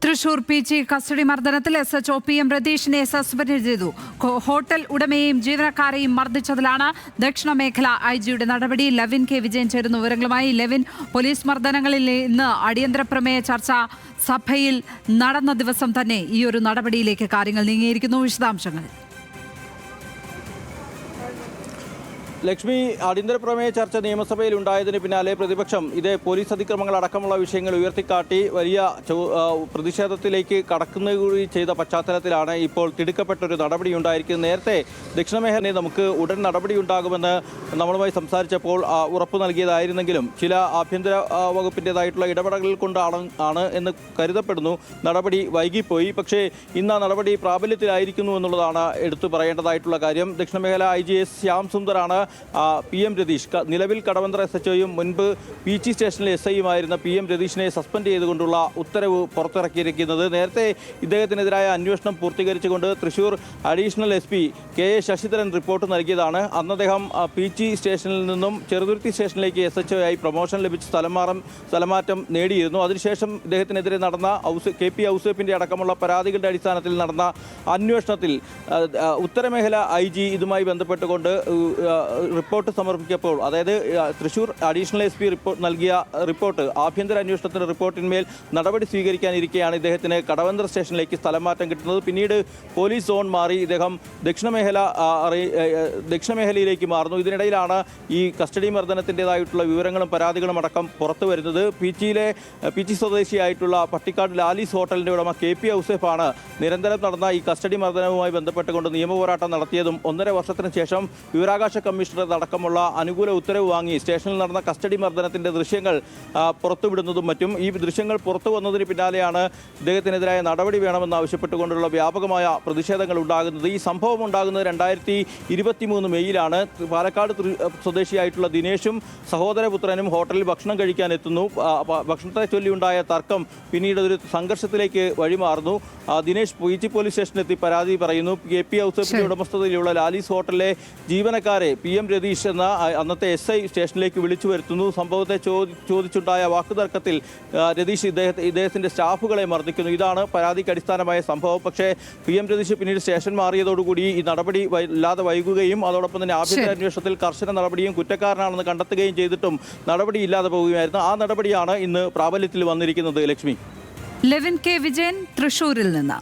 Thrissur PG custody മർദ്ദനത്തിൽ SHO PM രതീഷിനെ suspend ചെയ്തു. ഹോട്ടൽ ഉടമയെയും ജീവനക്കാരെയും മർദ്ദിച്ചതിലാണ് ദക്ഷിണ മേഖല ഐ.ജിയുടെ നടപടി. ലെവിൻ കെ വിജയൻ ചേരുന്നു വിവരങ്ങളുമായി. ലെവിൻ, പോലീസ് മർദ്ദനങ്ങളിൽ ഇന്ന് അടിയന്തര പ്രമേയ ചർച്ച സഭയിൽ നടന്ന ദിവസം തന്നെ ഈ ഒരു നടപടിയിലേക്ക് കാര്യങ്ങൾ നീങ്ങിയിരിക്കുന്നു. വിശദാംശങ്ങൾ. ലക്ഷ്മി, അടിയന്തര പ്രമേയ ചർച്ച നിയമസഭയിൽ ഉണ്ടായതിന് പിന്നാലെ പ്രതിപക്ഷം ഇതേ പോലീസ് അതിക്രമങ്ങൾ അടക്കമുള്ള വിഷയങ്ങൾ ഉയർത്തിക്കാട്ടി വലിയ പ്രതിഷേധത്തിലേക്ക് കടക്കുന്ന കൂടി ചെയ്ത പശ്ചാത്തലത്തിലാണ് ഇപ്പോൾ തിടുക്കപ്പെട്ടൊരു നടപടി ഉണ്ടായിരിക്കുന്നത്. നേരത്തെ ദക്ഷിണമേഖലയിൽ നമുക്ക് ഉടൻ നടപടി ഉണ്ടാകുമെന്ന് നമ്മളുമായി സംസാരിച്ചപ്പോൾ ഉറപ്പ് നൽകിയതായിരുന്നെങ്കിലും ചില ആഭ്യന്തര വകുപ്പിൻ്റെതായിട്ടുള്ള ഇടപെടലുകൾ കൊണ്ടാണ് എന്ന് കരുതപ്പെടുന്നു നടപടി വൈകിപ്പോയി. പക്ഷേ ഇന്ന് ആ നടപടി പ്രാബല്യത്തിലായിരിക്കുന്നു എന്നുള്ളതാണ് എടുത്തു പറയേണ്ടതായിട്ടുള്ള കാര്യം. ദക്ഷിണമേഖല ഐ.ജി എസ് ശ്യാം സുന്ദറാണ് പി.എം രതീഷ്, നിലവിൽ കടവന്ത്ര എസ്.എച്ച്.ഒയും മുൻപ് പി.ജി സ്റ്റേഷനിലെ എസ്.ഐയുമായിരുന്ന പി.എം രതീഷിനെ സസ്പെൻഡ് ചെയ്തുകൊണ്ടുള്ള ഉത്തരവ് പുറത്തിറക്കിയിരിക്കുന്നത്. നേരത്തെ ഇദ്ദേഹത്തിനെതിരായ അന്വേഷണം പൂർത്തീകരിച്ചുകൊണ്ട് Thrissur additional SP K A Sasidharan report നൽകിയതാണ്. അന്ന് അദ്ദേഹം പി.ജി സ്റ്റേഷനിൽ നിന്നും ചെറുതുരുത്തി സ്റ്റേഷനിലേക്ക് എസ്.എച്ച്.ഒ ആയി പ്രൊമോഷൻ ലഭിച്ച് സ്ഥലമാറ്റം നേടിയിരുന്നു. അതിനുശേഷം ഇദ്ദേഹത്തിനെതിരെ നടന്ന കെ.പി. ഔസേപ്പിൻ്റെ അടക്കമുള്ള പരാതികളുടെ അടിസ്ഥാനത്തിൽ നടന്ന അന്വേഷണത്തിൽ ഉത്തരമേഖല ഐ.ജി ഇതുമായി ബന്ധപ്പെട്ടുകൊണ്ട് റിപ്പോർട്ട് സമർപ്പിച്ചപ്പോൾ, അതായത് തൃശൂർ അഡീഷണൽ എസ്.പി നൽകിയ റിപ്പോർട്ട്, ആഭ്യന്തര അന്വേഷണത്തിൻ്റെ റിപ്പോർട്ടിന്മേൽ നടപടി സ്വീകരിക്കാനിരിക്കെയാണ് ഇദ്ദേഹത്തിന് കടവന്ത്ര സ്റ്റേഷനിലേക്ക് സ്ഥലം മാറ്റം കിട്ടുന്നത്. പിന്നീട് പോലീസ് സോൺ മാറി ഇദ്ദേഹം ദക്ഷിണമേഖലയിലേക്ക് മാറുന്നു. ഇതിനിടയിലാണ് ഈ കസ്റ്റഡി മർദ്ദനത്തിൻ്റെതായിട്ടുള്ള വിവരങ്ങളും പരാതികളും അടക്കം പുറത്തു വരുന്നത്. പി.ജി സ്വദേശിയായിട്ടുള്ള പട്ടിക്കാട് ലാലീസ് ഹോട്ടലിൻ്റെ ഉടമ കെ.പി. ഔസേഫാണ് നിരന്തരം നടന്ന ഈ കസ്റ്റഡി മർദ്ദനവുമായി ബന്ധപ്പെട്ടുകൊണ്ട് നിയമപോരാട്ടം നടത്തിയതും 1.5 വർഷത്തിന് ശേഷം വിവരാകാശ കമ്മീഷണർ അടക്കമുള്ള അനുകൂല ഉത്തരവ് വാങ്ങി സ്റ്റേഷനിൽ നടന്ന കസ്റ്റഡി മർദ്ദനത്തിൻ്റെ ദൃശ്യങ്ങൾ പുറത്തുവിടുന്നതും മറ്റും. ഈ ദൃശ്യങ്ങൾ പുറത്തു വന്നതിന് പിന്നാലെയാണ് ഇദ്ദേഹത്തിനെതിരായ നടപടി വേണമെന്ന് ആവശ്യപ്പെട്ടുകൊണ്ടുള്ള വ്യാപകമായ പ്രതിഷേധങ്ങൾ ഉണ്ടാകുന്നത്. ഈ സംഭവം ഉണ്ടാകുന്നത് 2023 മെയ്യിലാണ്. പാലക്കാട് സ്വദേശിയായിട്ടുള്ള ദിനേശും സഹോദരപുത്രനും ഹോട്ടലിൽ ഭക്ഷണം കഴിക്കാൻ എത്തുന്നു. ഭക്ഷണത്തെ ചൊല്ലിയുണ്ടായ തർക്കം പിന്നീട് ഒരു സംഘർഷത്തിലേക്ക് വഴിമാറുന്നു. ദിനേശ് പി.ജി പോലീസ് സ്റ്റേഷനിലെത്തി പരാതി പറയുന്നു. കെ.പി. ഔസേപ്പിന്റെ ഉടമസ്ഥതയിലുള്ള ലാലീസ് ഹോട്ടലിലെ ജീവനക്കാരെ പി.എം രതീഷ് എന്ന അന്നത്തെ എസ്.ഐ സ്റ്റേഷനിലേക്ക് വിളിച്ചു വരുത്തുന്നു. സംഭവത്തെ ചോദിച്ചുണ്ടായ വാക്കുതർക്കത്തിൽ രതീഷ് ഇദ്ദേഹത്തിന്റെ സ്റ്റാഫുകളെ മർദ്ദിക്കുന്നു. ഇതാണ് പരാതിക്ക് അടിസ്ഥാനമായ സംഭവം. പക്ഷേ പി.എം രതീഷ് പിന്നീട് സ്റ്റേഷൻ മാറിയതോടുകൂടി ഈ നടപടി ഇല്ലാതെ വൈകുകയും അതോടൊപ്പം തന്നെ ആഭ്യന്തര അന്വേഷണത്തിൽ കർശന നടപടിയും കുറ്റക്കാരനാണെന്ന് കണ്ടെത്തുകയും ചെയ്തിട്ടും നടപടി ഇല്ലാതെ പോവുകയായിരുന്നു. ആ നടപടിയാണ് ഇന്ന് പ്രാബല്യത്തിൽ വന്നിരിക്കുന്നത്. ലക്ഷ്മി. ലെവിൻ കെ വിജയൻ തൃശൂരിൽ നിന്ന്.